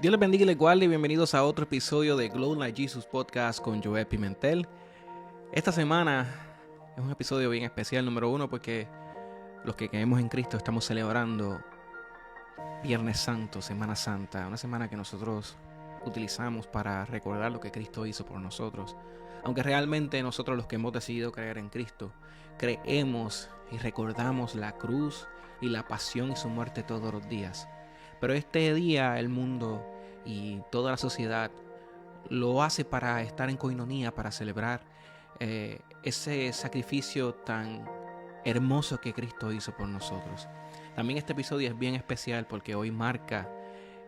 Dios les bendiga y les guarde y bienvenidos a otro episodio de Glow Like Jesus Podcast con Joel Pimentel. Esta semana es un episodio bien especial, número uno, porque los que creemos en Cristo estamos celebrando Viernes Santo, Semana Santa, una semana que nosotros utilizamos para recordar lo que Cristo hizo por nosotros. Aunque realmente nosotros los que hemos decidido creer en Cristo, creemos y recordamos la cruz y la pasión y su muerte todos los días. Pero este día el mundo y toda la sociedad lo hace para estar en coinonía, para celebrar ese sacrificio tan hermoso que Cristo hizo por nosotros. También este episodio es bien especial porque hoy marca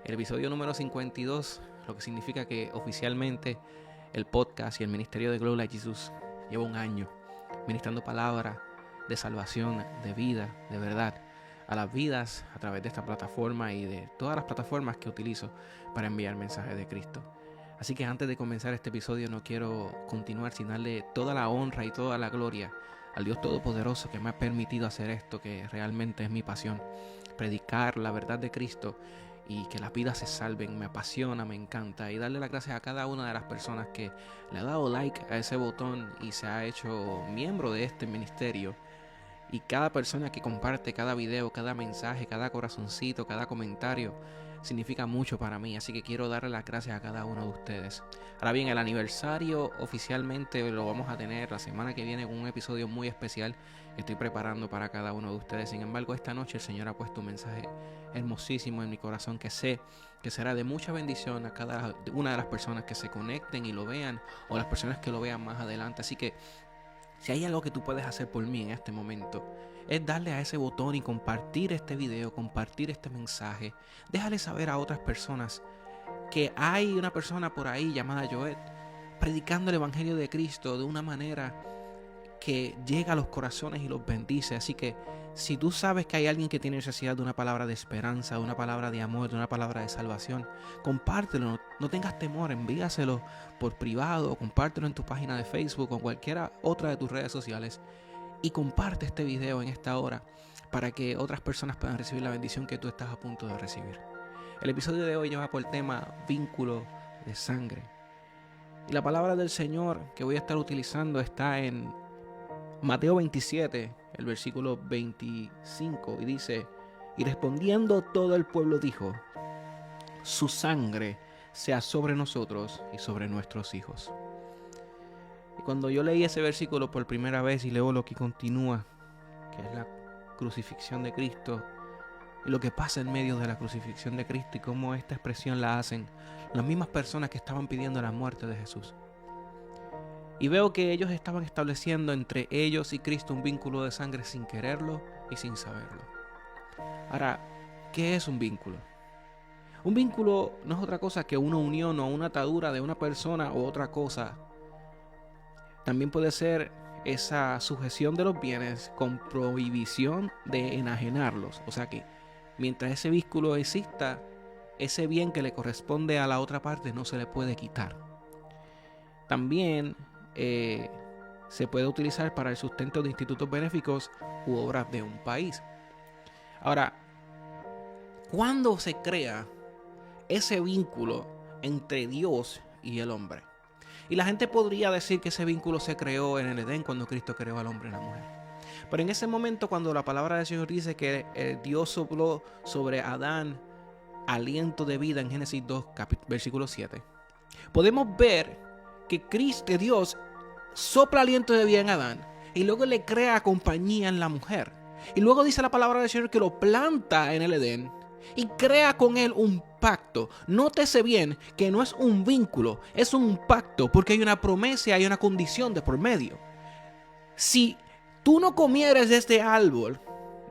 el episodio número 52, lo que significa que oficialmente el podcast y el ministerio de Glow Like Jesus lleva un año ministrando palabra de salvación, de vida, de verdad, a las vidas a través de esta plataforma y de todas las plataformas que utilizo para enviar mensajes de Cristo. Así que antes de comenzar este episodio no quiero continuar sin darle toda la honra y toda la gloria al Dios Todopoderoso que me ha permitido hacer esto, que realmente es mi pasión, predicar la verdad de Cristo y que las vidas se salven. Me apasiona, me encanta, y darle las gracias a cada una de las personas que le ha dado like a ese botón y se ha hecho miembro de este ministerio. Y cada persona que comparte cada video, cada mensaje, cada corazoncito, cada comentario significa mucho para mí. Así que quiero darle las gracias a cada uno de ustedes. Ahora bien, el aniversario oficialmente lo vamos a tener la semana que viene con un episodio muy especial que estoy preparando para cada uno de ustedes. Sin embargo, esta noche el Señor ha puesto un mensaje hermosísimo en mi corazón que sé que será de mucha bendición a cada una de las personas que se conecten y lo vean, o las personas que lo vean más adelante. Así que si hay algo que tú puedes hacer por mí en este momento, es darle a ese botón y compartir este video, compartir este mensaje. Déjale saber a otras personas que hay una persona por ahí llamada Joel predicando el Evangelio de Cristo de una manera que llega a los corazones y los bendice. Así que si tú sabes que hay alguien que tiene necesidad de una palabra de esperanza, de una palabra de amor, de una palabra de salvación, compártelo, no tengas temor, envíaselo por privado, compártelo en tu página de Facebook o cualquiera otra de tus redes sociales y comparte este video en esta hora para que otras personas puedan recibir la bendición que tú estás a punto de recibir. El episodio de hoy lleva por tema vínculo de sangre. Y la palabra del Señor que voy a estar utilizando está en Mateo 27, el versículo 25, y dice: y respondiendo todo el pueblo dijo: su sangre sea sobre nosotros y sobre nuestros hijos. Y cuando yo leí ese versículo por primera vez y leo lo que continúa, que es la crucifixión de Cristo, y lo que pasa en medio de la crucifixión de Cristo y cómo esta expresión la hacen las mismas personas que estaban pidiendo la muerte de Jesús. Y veo que ellos estaban estableciendo entre ellos y Cristo un vínculo de sangre sin quererlo y sin saberlo. Ahora, ¿qué es un vínculo? Un vínculo no es otra cosa que una unión o una atadura de una persona o otra cosa. También puede ser esa sujeción de los bienes con prohibición de enajenarlos. O sea que mientras ese vínculo exista, ese bien que le corresponde a la otra parte no se le puede quitar. También se puede utilizar para el sustento de institutos benéficos u obras de un país. Ahora, ¿cuándo se crea ese vínculo entre Dios y el hombre? Y la gente podría decir que ese vínculo se creó en el Edén cuando Cristo creó al hombre y la mujer. Pero en ese momento, cuando la palabra del Señor dice que Dios sopló sobre Adán aliento de vida en Génesis 2, versículo 7, podemos ver que Cristo, Dios, sopla aliento de vida en Adán y luego le crea compañía en la mujer. Y luego dice la palabra del Señor que lo planta en el Edén y crea con él un pacto. Nótese bien que no es un vínculo, es un pacto, porque hay una promesa y hay una condición de por medio. Si tú no comieres de este árbol,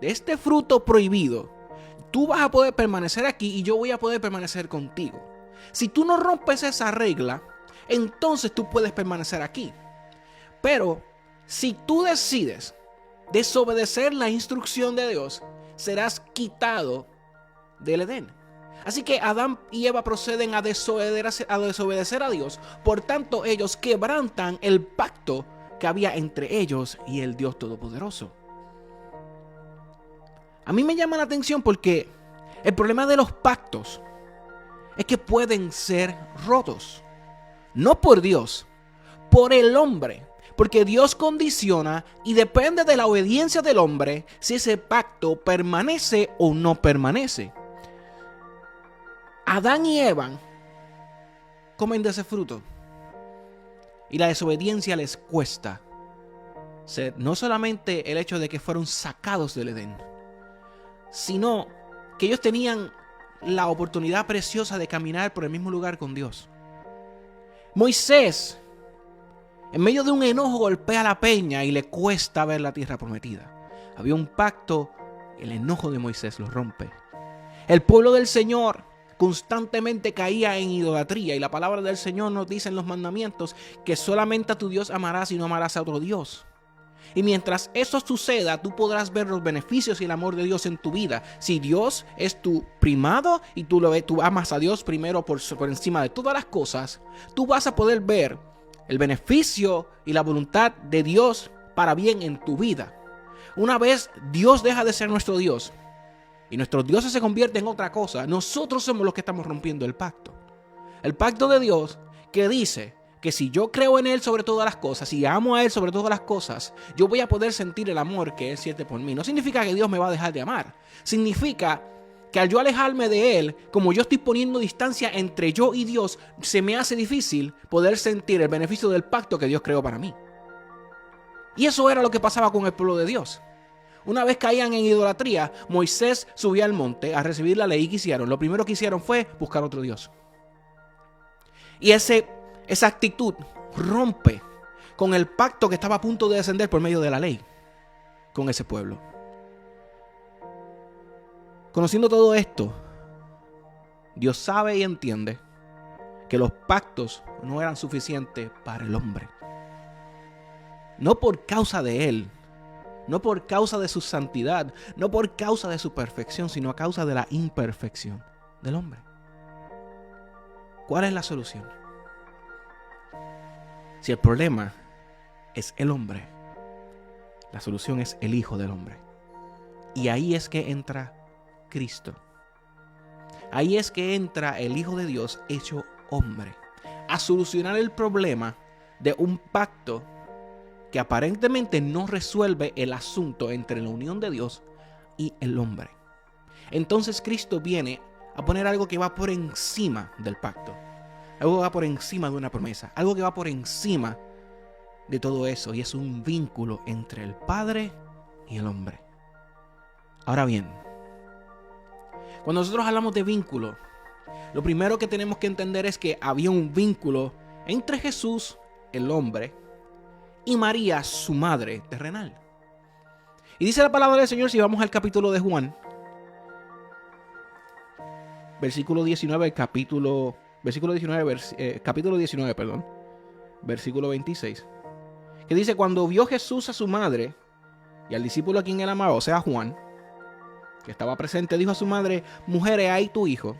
de este fruto prohibido, tú vas a poder permanecer aquí y yo voy a poder permanecer contigo. Si tú no rompes esa regla, entonces tú puedes permanecer aquí. Pero si tú decides desobedecer la instrucción de Dios, serás quitado del Edén. Así que Adán y Eva proceden a desobedecer a Dios. Por tanto, ellos quebrantan el pacto que había entre ellos y el Dios Todopoderoso. A mí me llama la atención porque el problema de los pactos es que pueden ser rotos. No por Dios, por el hombre. Porque Dios condiciona y depende de la obediencia del hombre si ese pacto permanece o no permanece. Adán y Eva comen de ese fruto y la desobediencia les cuesta. No solamente el hecho de que fueron sacados del Edén, sino que ellos tenían la oportunidad preciosa de caminar por el mismo lugar con Dios. Moisés, en medio de un enojo, golpea la peña y le cuesta ver la tierra prometida. Había un pacto, el enojo de Moisés lo rompe. El pueblo del Señor constantemente caía en idolatría, y la palabra del Señor nos dice en los mandamientos que solamente a tu Dios amarás y no amarás a otro Dios. Y mientras eso suceda, tú podrás ver los beneficios y el amor de Dios en tu vida. Si Dios es tu primado y tú amas a Dios primero por encima de todas las cosas, tú vas a poder ver el beneficio y la voluntad de Dios para bien en tu vida. Una vez Dios deja de ser nuestro Dios y nuestros dioses se convierten en otra cosa, nosotros somos los que estamos rompiendo el pacto. El pacto de Dios que dice que si yo creo en Él sobre todas las cosas y amo a Él sobre todas las cosas, yo voy a poder sentir el amor que Él siente por mí. No significa que Dios me va a dejar de amar. Significa que al yo alejarme de Él, como yo estoy poniendo distancia entre yo y Dios, se me hace difícil poder sentir el beneficio del pacto que Dios creó para mí. Y eso era lo que pasaba con el pueblo de Dios. Una vez caían en idolatría, Moisés subía al monte a recibir la ley. ¿Y qué hicieron? Lo primero que hicieron fue buscar otro Dios. Y esa actitud rompe con el pacto que estaba a punto de descender por medio de la ley con ese pueblo. Conociendo todo esto, Dios sabe y entiende que los pactos no eran suficientes para el hombre. No por causa de Él, no por causa de su santidad, no por causa de su perfección, sino a causa de la imperfección del hombre. ¿Cuál es la solución? Si el problema es el hombre, la solución es el Hijo del Hombre. Y ahí es que entra Cristo. Ahí es que entra el Hijo de Dios hecho hombre a solucionar el problema de un pacto que aparentemente no resuelve el asunto entre la unión de Dios y el hombre. Entonces Cristo viene a poner algo que va por encima del pacto, algo que va por encima de una promesa, algo que va por encima de todo eso, y es un vínculo entre el Padre y el hombre. Ahora bien, cuando nosotros hablamos de vínculo, lo primero que tenemos que entender es que había un vínculo entre Jesús, el hombre, y María, su madre terrenal. Y dice la palabra del Señor, si vamos al capítulo de Juan, versículo 19, capítulo 19, versículo 26, que dice: cuando vio Jesús a su madre y al discípulo a quien él amaba, o sea, Juan, que estaba presente, dijo a su madre: mujer, he ahí tu hijo.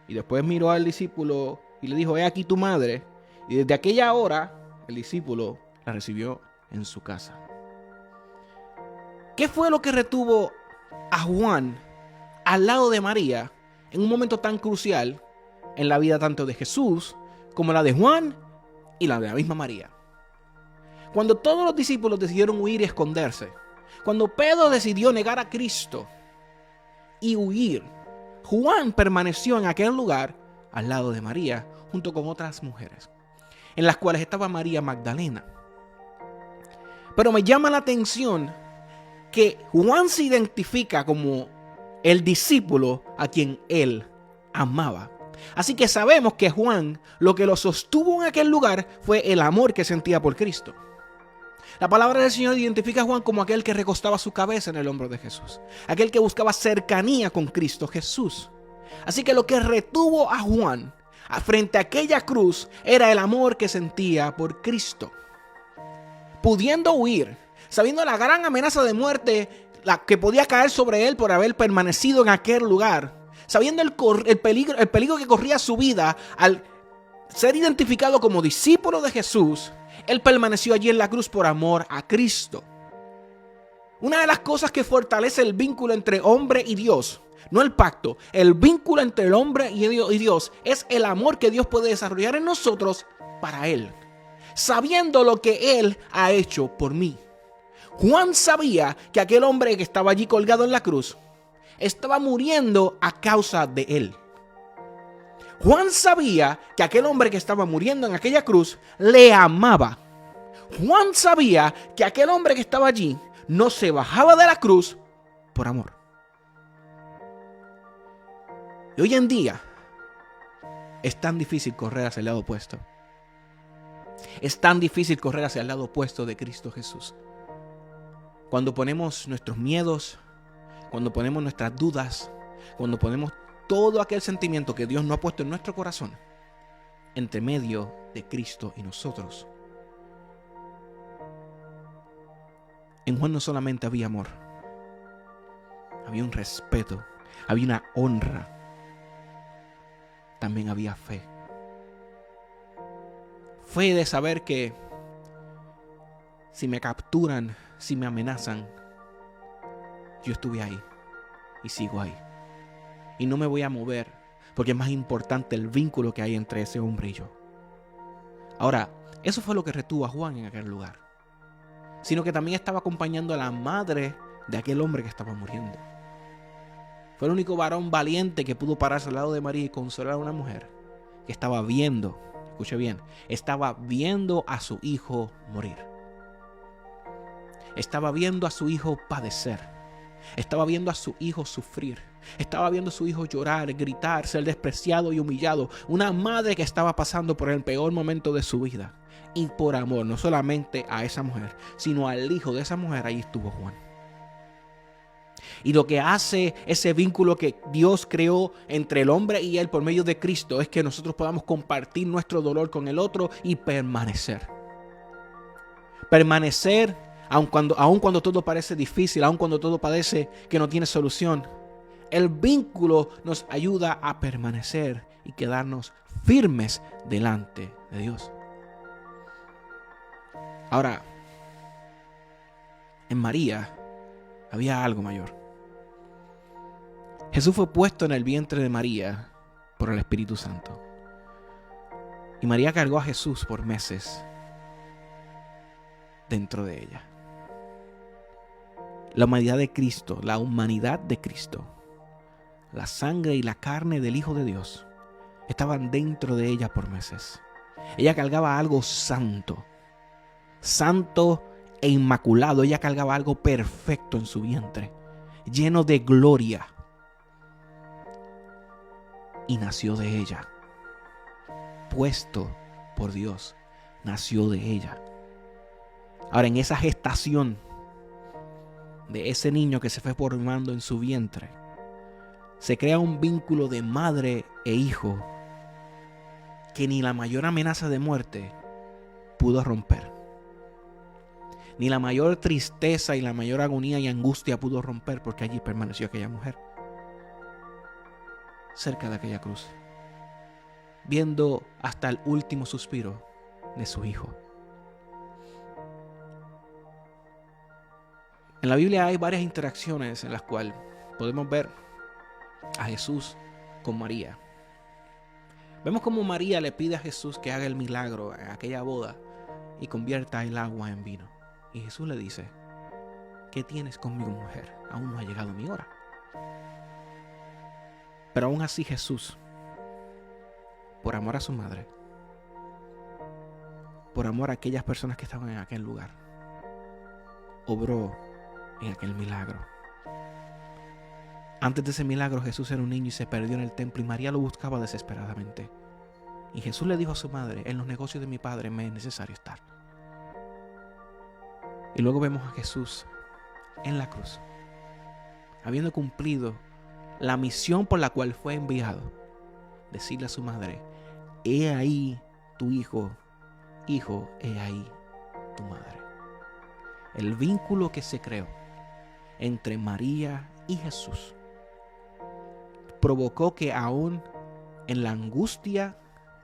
Y después miró al discípulo y le dijo: he aquí tu madre. Y desde aquella hora el discípulo la recibió en su casa. ¿Qué fue lo que retuvo a Juan al lado de María en un momento tan crucial en la vida tanto de Jesús como la de Juan y la de la misma María? Cuando todos los discípulos decidieron huir y esconderse, cuando Pedro decidió negar a Cristo y huir, Juan permaneció en aquel lugar al lado de María junto con otras mujeres, en las cuales estaba María Magdalena. Pero me llama la atención que Juan se identifica como el discípulo a quien él amaba. Así que sabemos que Juan, lo que lo sostuvo en aquel lugar fue el amor que sentía por Cristo. La palabra del Señor identifica a Juan como aquel que recostaba su cabeza en el hombro de Jesús, aquel que buscaba cercanía con Cristo Jesús. Así que lo que retuvo a Juan frente a aquella cruz era el amor que sentía por Cristo. Pudiendo huir, sabiendo la gran amenaza de muerte que podía caer sobre él por haber permanecido en aquel lugar, sabiendo el peligro que corría su vida al ser identificado como discípulo de Jesús, él permaneció allí en la cruz por amor a Cristo. Una de las cosas que fortalece el vínculo entre hombre y Dios No el pacto. El vínculo entre el hombre y Dios es el amor que Dios puede desarrollar en nosotros para Él, sabiendo lo que Él ha hecho por mí. Juan sabía que aquel hombre que estaba allí colgado en la cruz estaba muriendo a causa de él. Juan sabía que aquel hombre que estaba muriendo en aquella cruz le amaba. Juan sabía que aquel hombre que estaba allí no se bajaba de la cruz por amor. Y hoy en día es tan difícil correr hacia el lado opuesto. Es tan difícil correr hacia el lado opuesto de Cristo Jesús. Cuando ponemos nuestros miedos, cuando ponemos nuestras dudas, cuando ponemos todo aquel sentimiento que Dios no ha puesto en nuestro corazón entre medio de Cristo y nosotros. En Juan no solamente había amor, había un respeto, había una honra, también había fe. Fe de saber que si me capturan, si me amenazan, yo estuve ahí y sigo ahí. Y no me voy a mover porque es más importante el vínculo que hay entre ese hombre y yo. Ahora, eso fue lo que retuvo a Juan en aquel lugar. Sino que también estaba acompañando a la madre de aquel hombre que estaba muriendo. Fue el único varón valiente que pudo pararse al lado de María y consolar a una mujer que estaba viendo, escuche bien, estaba viendo a su hijo morir. Estaba viendo a su hijo padecer. Estaba viendo a su hijo sufrir. Estaba viendo a su hijo llorar, gritar, ser despreciado y humillado. Una madre que estaba pasando por el peor momento de su vida. Y por amor, no solamente a esa mujer, sino al hijo de esa mujer, ahí estuvo Juan. Y lo que hace ese vínculo que Dios creó entre el hombre y él por medio de Cristo es que nosotros podamos compartir nuestro dolor con el otro y permanecer. Permanecer aun cuando todo parece difícil, aun cuando todo parece que no tiene solución. El vínculo nos ayuda a permanecer y quedarnos firmes delante de Dios. Ahora, en María había algo mayor. Jesús fue puesto en el vientre de María por el Espíritu Santo. Y María cargó a Jesús por meses dentro de ella. La humanidad de Cristo, la sangre y la carne del Hijo de Dios estaban dentro de ella por meses. Ella cargaba algo santo, santo e inmaculado. Ella cargaba algo perfecto en su vientre, lleno de gloria. Y nació de ella, puesto por Dios, nació de ella. Ahora, en esa gestación de ese niño que se fue formando en su vientre, se crea un vínculo de madre e hijo que ni la mayor amenaza de muerte pudo romper. Ni la mayor tristeza y la mayor agonía y angustia pudo romper, porque allí permaneció aquella mujer, cerca de aquella cruz, viendo hasta el último suspiro de su hijo. En la Biblia hay varias interacciones en las cuales podemos ver a Jesús con María. Vemos cómo María le pide a Jesús que haga el milagro en aquella boda y convierta el agua en vino. Y Jesús le dice: ¿qué tienes conmigo, mujer? Aún no ha llegado mi hora. Pero aún así Jesús, por amor a su madre, por amor a aquellas personas que estaban en aquel lugar, obró en aquel milagro. Antes de ese milagro, Jesús era un niño y se perdió en el templo, y María lo buscaba desesperadamente. Y Jesús le dijo a su madre: en los negocios de mi padre me es necesario estar. Y luego vemos a Jesús en la cruz, habiendo cumplido la misión por la cual fue enviado, decirle a su madre: he ahí tu hijo, hijo, he ahí tu madre. El vínculo que se creó entre María y Jesús provocó que aún en la angustia,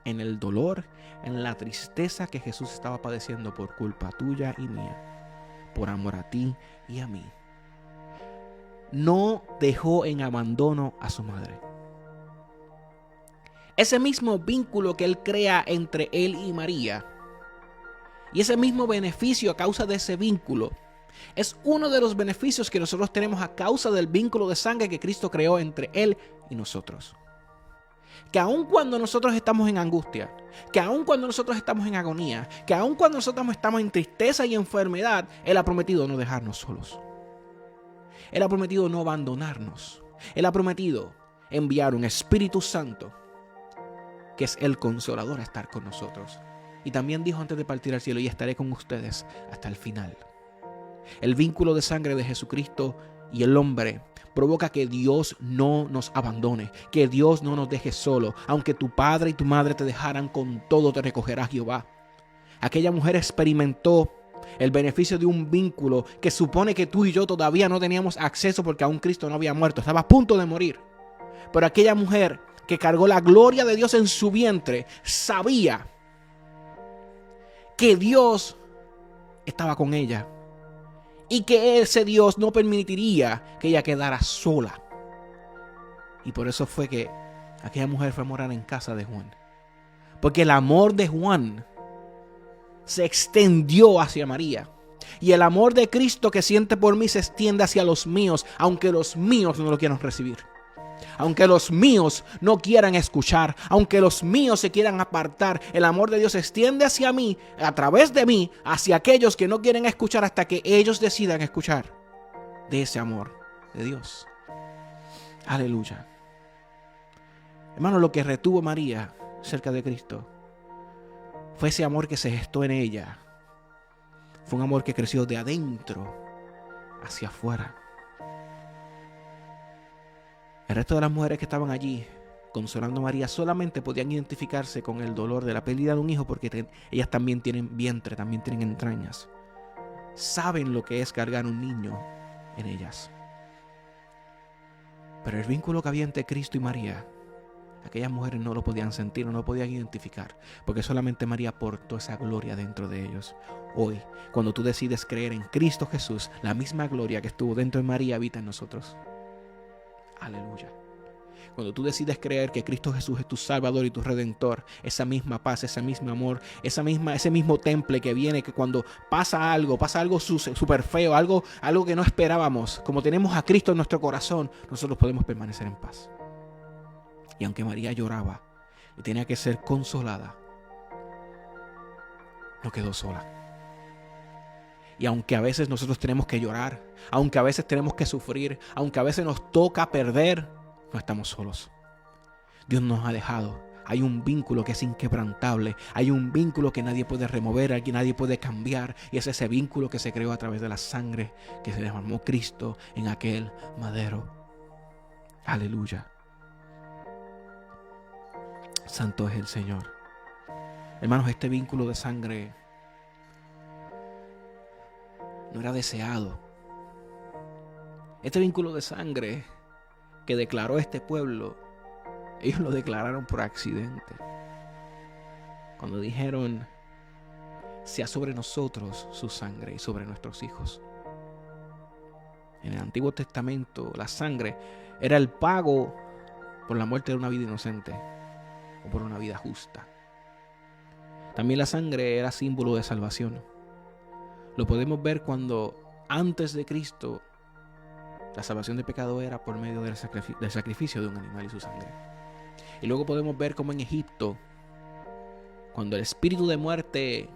en el dolor, en la tristeza que Jesús estaba padeciendo por culpa tuya y mía, por amor a ti y a mí, no dejó en abandono a su madre. Ese mismo vínculo que Él crea entre Él y María, y ese mismo beneficio a causa de ese vínculo, es uno de los beneficios que nosotros tenemos a causa del vínculo de sangre que Cristo creó entre Él y nosotros. Que aun cuando nosotros estamos en angustia, que aun cuando nosotros estamos en agonía, que aun cuando nosotros estamos en tristeza y enfermedad, Él ha prometido no dejarnos solos. Él ha prometido no abandonarnos. Él ha prometido enviar un Espíritu Santo, que es el Consolador, a estar con nosotros. Y también dijo antes de partir al cielo: y estaré con ustedes hasta el final. El vínculo de sangre de Jesucristo y el hombre provoca que Dios no nos abandone, que Dios no nos deje solo. Aunque tu padre y tu madre te dejaran, con todo te recogerá Jehová. Aquella mujer experimentó el beneficio de un vínculo que supone que tú y yo todavía no teníamos acceso, porque aún Cristo no había muerto, estaba a punto de morir. Pero aquella mujer que cargó la gloria de Dios en su vientre sabía que Dios estaba con ella y que ese Dios no permitiría que ella quedara sola. Y por eso fue que aquella mujer fue a morar en casa de Juan, porque el amor de Juan se extendió hacia María. Y el amor de Cristo que siente por mí se extiende hacia los míos, aunque los míos no lo quieran recibir. Aunque los míos no quieran escuchar, aunque los míos se quieran apartar, el amor de Dios se extiende hacia mí, a través de mí, hacia aquellos que no quieren escuchar, hasta que ellos decidan escuchar de ese amor de Dios. Aleluya. Hermano, lo que retuvo María cerca de Cristo fue ese amor que se gestó en ella. Fue un amor que creció de adentro hacia afuera. El resto de las mujeres que estaban allí consolando a María solamente podían identificarse con el dolor de la pérdida de un hijo, porque ellas también tienen vientre, también tienen entrañas. Saben lo que es cargar un niño en ellas. Pero el vínculo que había entre Cristo y María, aquellas mujeres no lo podían sentir, no lo podían identificar, porque solamente María portó esa gloria dentro de ellos. Hoy, cuando tú decides creer en Cristo Jesús, la misma gloria que estuvo dentro de María habita en nosotros. Aleluya. Cuando tú decides creer que Cristo Jesús es tu Salvador y tu Redentor, esa misma paz, ese mismo amor, ese mismo temple que viene, que cuando pasa algo súper feo, algo que no esperábamos, como tenemos a Cristo en nuestro corazón, nosotros podemos permanecer en paz. Y aunque María lloraba y tenía que ser consolada, no quedó sola. Y aunque a veces nosotros tenemos que llorar, aunque a veces tenemos que sufrir, aunque a veces nos toca perder, no estamos solos. Dios nos ha dejado. Hay un vínculo que es inquebrantable. Hay un vínculo que nadie puede remover, que nadie puede cambiar. Y es ese vínculo que se creó a través de la sangre que se derramó Cristo en aquel madero. Aleluya. Santo es el Señor. Hermanos, este vínculo de sangre no era deseado. Este vínculo de sangre que declaró este pueblo, ellos lo declararon por accidente. Cuando dijeron: sea sobre nosotros su sangre y sobre nuestros hijos. En el Antiguo Testamento, la sangre era el pago por la muerte de una vida inocente o por una vida justa. También la sangre era símbolo de salvación. Lo podemos ver cuando antes de Cristo la salvación de pecado era por medio del sacrificio de un animal y su sangre. Y luego podemos ver cómo en Egipto, cuando el espíritu de muerte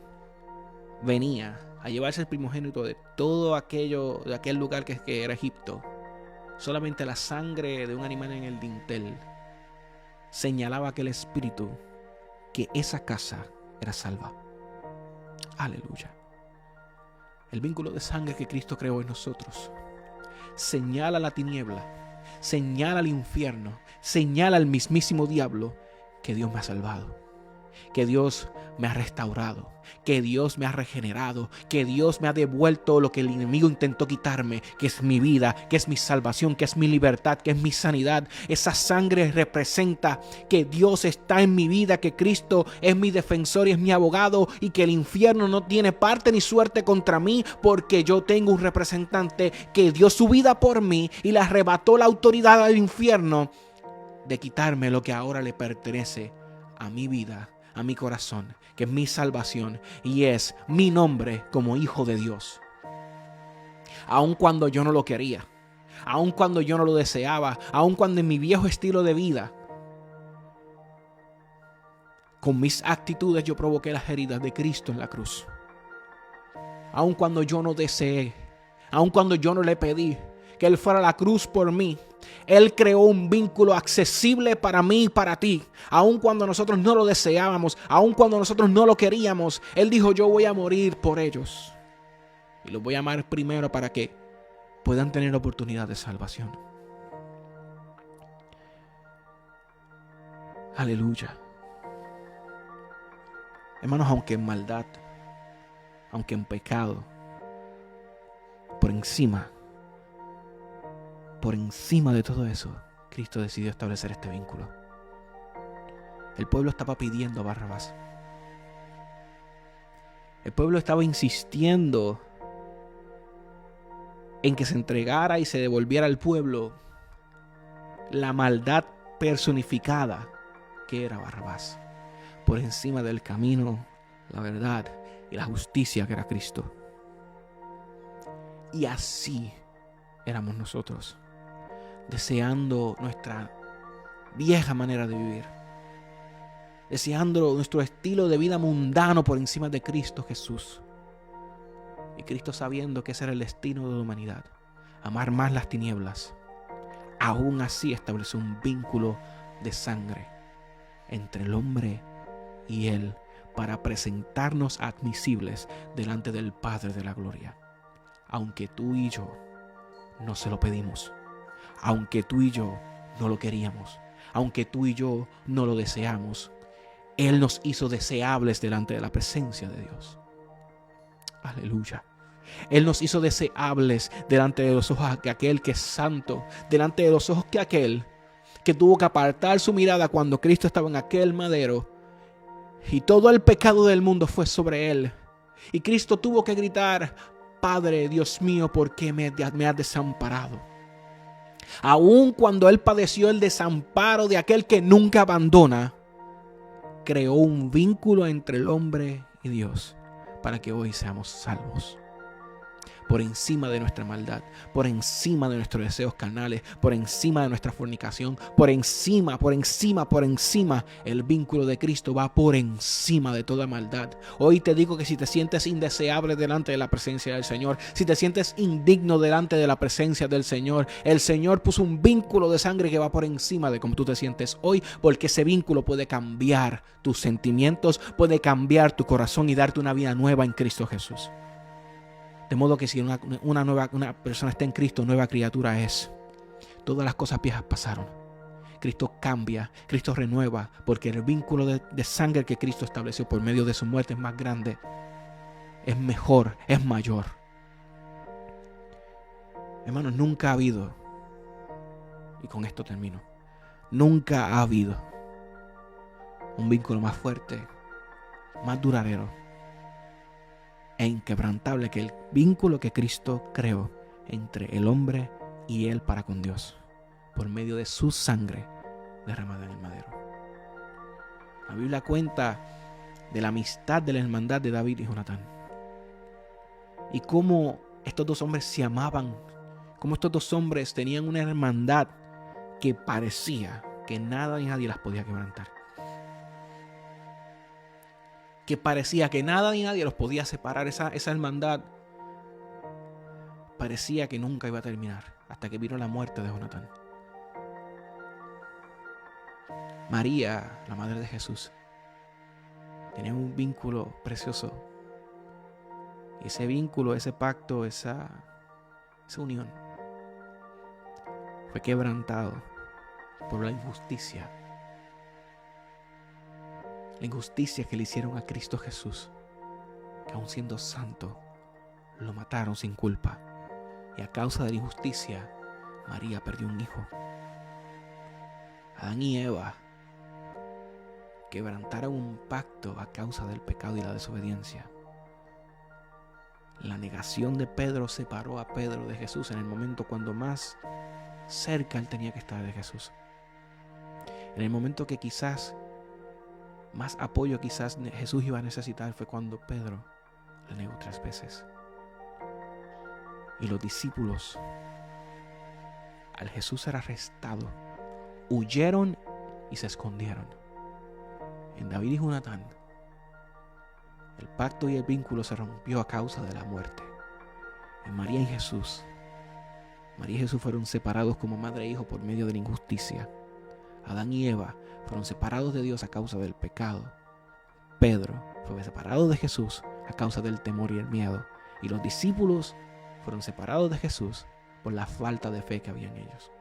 venía a llevarse el primogénito de todo aquello, de aquel lugar que era Egipto, solamente la sangre de un animal en el dintel señalaba a aquel espíritu que esa casa era salva. Aleluya. El vínculo de sangre que Cristo creó en nosotros señala la tiniebla, señala al infierno, señala al mismísimo diablo que Dios me ha salvado. que Dios me ha restaurado, que Dios me ha regenerado, que Dios me ha devuelto lo que el enemigo intentó quitarme, que es mi vida, que es mi salvación, que es mi libertad, que es mi sanidad. Esa sangre representa que Dios está en mi vida, que Cristo es mi defensor y es mi abogado, y que el infierno no tiene parte ni suerte contra mí, porque yo tengo un representante que dio su vida por mí y le arrebató la autoridad al infierno de quitarme lo que ahora le pertenece a mi vida, a mi corazón, que es mi salvación y es mi nombre como hijo de Dios. Aun cuando yo no lo quería, aun cuando yo no lo deseaba, aun cuando en mi viejo estilo de vida, con mis actitudes yo provoqué las heridas de Cristo en la cruz. Aun cuando yo no deseé, aun cuando yo no le pedí que Él fuera a la cruz por mí, Él creó un vínculo accesible para mí y para ti. Aun cuando nosotros no lo deseábamos, aun cuando nosotros no lo queríamos, Él dijo: yo voy a morir por ellos. Y los voy a amar primero para que puedan tener oportunidad de salvación. Aleluya. Hermanos, aunque en maldad, aunque en pecado, por encima de todo eso, Cristo decidió establecer este vínculo. El pueblo estaba pidiendo a Barrabás. El pueblo estaba insistiendo en que se entregara y se devolviera al pueblo la maldad personificada que era Barrabás, por encima del camino, la verdad y la justicia que era Cristo. Y así éramos nosotros, deseando nuestra vieja manera de vivir, deseando nuestro estilo de vida mundano por encima de Cristo Jesús. Y Cristo, sabiendo que ese era el destino de la humanidad, amar más las tinieblas, aún así estableció un vínculo de sangre entre el hombre y Él, para presentarnos admisibles delante del Padre de la gloria. Aunque tú y yo no se lo pedimos, aunque tú y yo no lo queríamos, aunque tú y yo no lo deseamos, Él nos hizo deseables delante de la presencia de Dios. Aleluya. Él nos hizo deseables delante de los ojos de aquel que es santo, delante de los ojos de aquel que tuvo que apartar su mirada cuando Cristo estaba en aquel madero y todo el pecado del mundo fue sobre Él. Y Cristo tuvo que gritar: Padre, Dios mío, ¿por qué me has desamparado? Aun cuando Él padeció el desamparo de aquel que nunca abandona, creó un vínculo entre el hombre y Dios para que hoy seamos salvos. Por encima de nuestra maldad, por encima de nuestros deseos carnales, por encima de nuestra fornicación, por encima, el vínculo de Cristo va por encima de toda maldad. Hoy te digo que si te sientes indeseable delante de la presencia del Señor, si te sientes indigno delante de la presencia del Señor, el Señor puso un vínculo de sangre que va por encima de cómo tú te sientes hoy, porque ese vínculo puede cambiar tus sentimientos, puede cambiar tu corazón y darte una vida nueva en Cristo Jesús. De modo que si una persona está en Cristo, nueva criatura es. Todas las cosas viejas pasaron. Cristo cambia, Cristo renueva, porque el vínculo de sangre que Cristo estableció por medio de su muerte es más grande, es mejor, es mayor. Hermanos, nunca ha habido, y con esto termino, nunca ha habido un vínculo más fuerte, más duradero e inquebrantable que el vínculo que Cristo creó entre el hombre y Él para con Dios, por medio de su sangre derramada en el madero. La Biblia cuenta de la amistad, de la hermandad de David y Jonatán, y cómo estos dos hombres se amaban, cómo estos dos hombres tenían una hermandad que parecía que nada ni nadie las podía quebrantar, que parecía que nada ni nadie los podía separar. Esa hermandad parecía que nunca iba a terminar, hasta que vino la muerte de Jonatán. María, la madre de Jesús, tenía un vínculo precioso. Y ese vínculo, ese pacto, esa unión fue quebrantado por la injusticia la injusticia que le hicieron a Cristo Jesús, que aun siendo santo, lo mataron sin culpa. Y a causa de la injusticia, María perdió un hijo. Adán y Eva quebrantaron un pacto a causa del pecado y la desobediencia. La negación de Pedro separó a Pedro de Jesús en el momento cuando más cerca él tenía que estar de Jesús. En el momento que quizás más apoyo Jesús iba a necesitar fue cuando Pedro le negó 3 veces. Y los discípulos, al Jesús ser arrestado, huyeron y se escondieron. En David y Jonatán, el pacto y el vínculo se rompió a causa de la muerte. En María y Jesús fueron separados como madre e hijo por medio de la injusticia. Adán y Eva fueron separados de Dios a causa del pecado. Pedro fue separado de Jesús a causa del temor y el miedo. Y los discípulos fueron separados de Jesús por la falta de fe que había en ellos.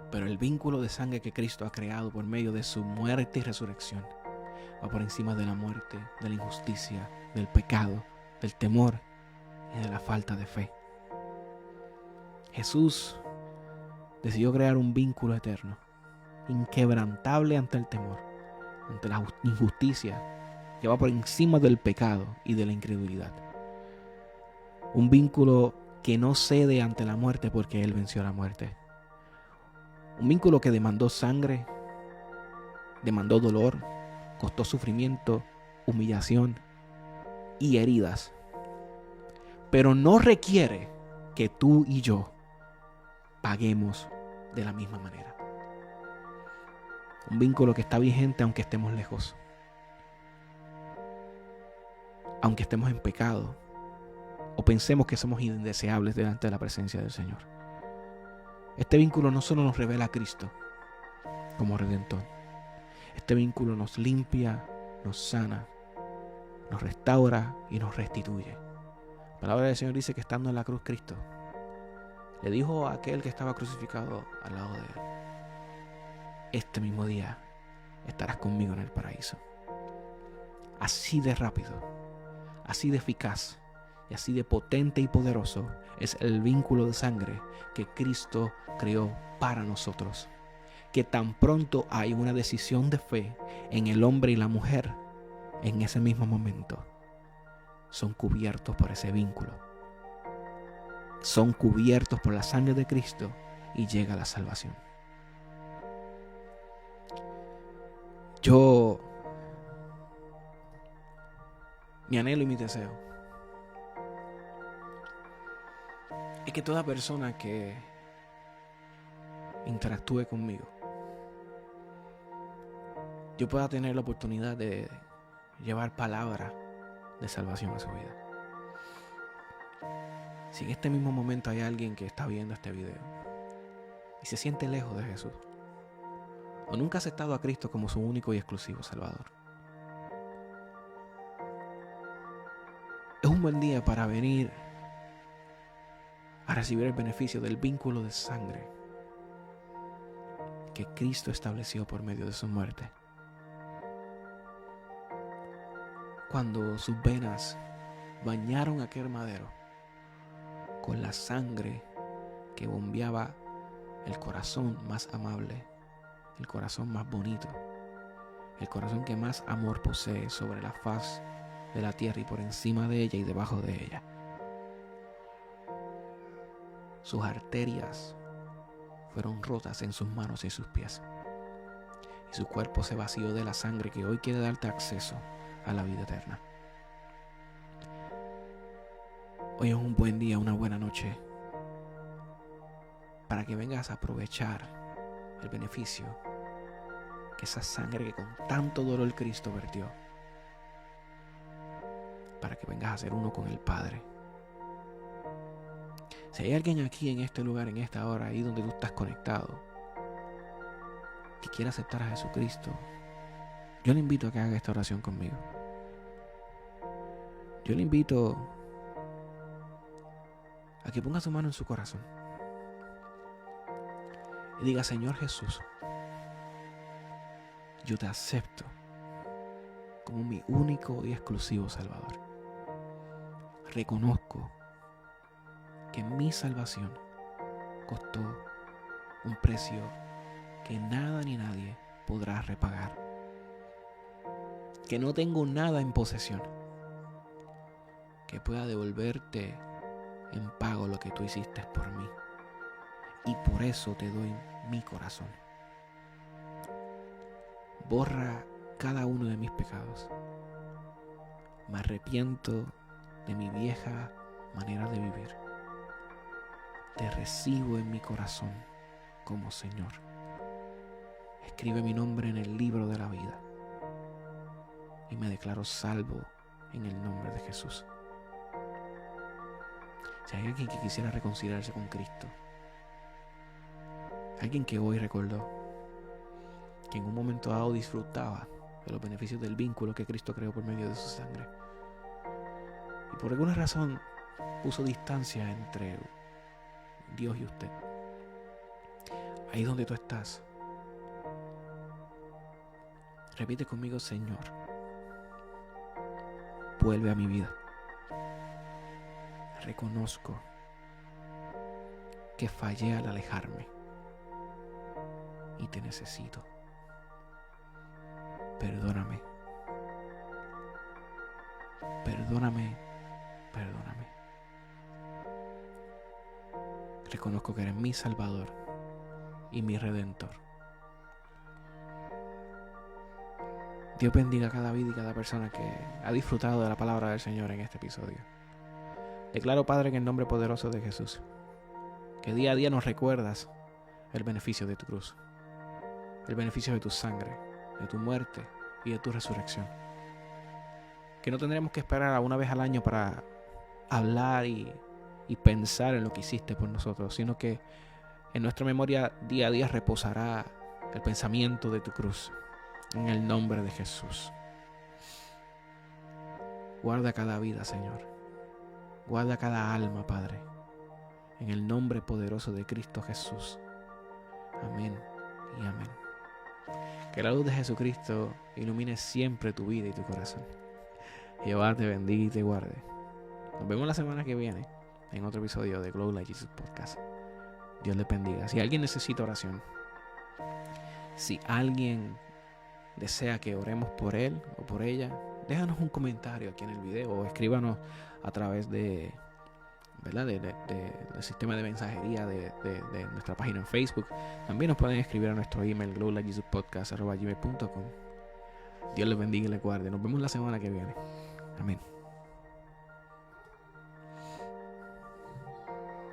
Pero el vínculo de sangre que Cristo ha creado por medio de su muerte y resurrección va por encima de la muerte, de la injusticia, del pecado, del temor y de la falta de fe. Jesús decidió crear un vínculo eterno, inquebrantable ante el temor, ante la injusticia, que va por encima del pecado y de la incredulidad. Un vínculo que no cede ante la muerte porque Él venció la muerte. Un vínculo que demandó sangre, demandó dolor, costó sufrimiento, humillación y heridas. Pero no requiere que tú y yo paguemos de la misma manera. Un vínculo que está vigente aunque estemos lejos, aunque estemos en pecado o pensemos que somos indeseables delante de la presencia del Señor. Este vínculo no solo nos revela a Cristo como Redentor. Este vínculo nos limpia, nos sana, nos restaura y nos restituye. La palabra del Señor dice que estando en la cruz Cristo le dijo a aquel que estaba crucificado al lado de él: este mismo día estarás conmigo en el paraíso. Así de rápido, así de eficaz y así de potente y poderoso es el vínculo de sangre que Cristo creó para nosotros. Que tan pronto hay una decisión de fe en el hombre y la mujer, en ese mismo momento son cubiertos por ese vínculo. Son cubiertos por la sangre de Cristo y llega la salvación. Mi anhelo y mi deseo es que toda persona que interactúe conmigo, yo pueda tener la oportunidad de llevar palabra de salvación a su vida. Si en este mismo momento hay alguien que está viendo este video y se siente lejos de Jesús, o nunca ha aceptado a Cristo como su único y exclusivo Salvador, es un buen día para venir a recibir el beneficio del vínculo de sangre que Cristo estableció por medio de su muerte. Cuando sus venas bañaron aquel madero con la sangre que bombeaba el corazón más amable, el corazón más bonito, el corazón que más amor posee sobre la faz de la tierra y por encima de ella y debajo de ella. Sus arterias fueron rotas en sus manos y sus pies, y su cuerpo se vació de la sangre que hoy quiere darte acceso a la vida eterna. Hoy es un buen día, una buena noche, para que vengas a aprovechar el beneficio que esa sangre que con tanto dolor Cristo vertió, para que vengas a ser uno con el Padre. Si hay alguien aquí en este lugar, en esta hora, ahí donde tú estás conectado, que quiera aceptar a Jesucristo, yo le invito a que haga esta oración conmigo. Yo le invito a que ponga su mano en su corazón y diga: Señor Jesús, yo te acepto como mi único y exclusivo Salvador. Reconozco que mi salvación costó un precio que nada ni nadie podrá repagar. Que no tengo nada en posesión que pueda devolverte en pago lo que tú hiciste por mí. Y por eso te doy mi corazón. Borra cada uno de mis pecados. Me arrepiento de mi vieja manera de vivir. Te recibo en mi corazón como Señor. Escribe mi nombre en el libro de la vida y me declaro salvo en el nombre de Jesús. Si hay alguien que quisiera reconciliarse con Cristo, alguien que hoy recordó que en un momento dado disfrutaba de los beneficios del vínculo que Cristo creó por medio de su sangre, y por alguna razón puso distancia entre Dios y usted, ahí donde tú estás, repite conmigo: Señor, vuelve a mi vida. Reconozco que fallé al alejarme y te necesito. Perdóname. Perdóname. Perdóname. Reconozco que eres mi Salvador y mi Redentor. Dios bendiga a cada vida y cada persona que ha disfrutado de la palabra del Señor en este episodio. Declaro, Padre, en el nombre poderoso de Jesús, que día a día nos recuerdas el beneficio de tu cruz, el beneficio de tu sangre, de tu muerte y de tu resurrección. Que no tendremos que esperar a una vez al año para hablar y pensar en lo que hiciste por nosotros, sino que en nuestra memoria día a día reposará el pensamiento de tu cruz, en el nombre de Jesús. Guarda cada vida, Señor. Guarda cada alma, Padre, en el nombre poderoso de Cristo Jesús. Amén y amén. Que la luz de Jesucristo ilumine siempre tu vida y tu corazón. Jehová te bendiga y te guarde. Nos vemos la semana que viene en otro episodio de Glow Like Jesus Podcast. Dios les bendiga. Si alguien necesita oración, si alguien desea que oremos por él o por ella, déjanos un comentario aquí en el video o escríbanos a través de, ¿verdad? del sistema de mensajería de nuestra página en Facebook. También nos pueden escribir a nuestro email glowlikejesuspodcast@gmail.com. Dios les bendiga y les guarde. Nos vemos la semana que viene. Amén.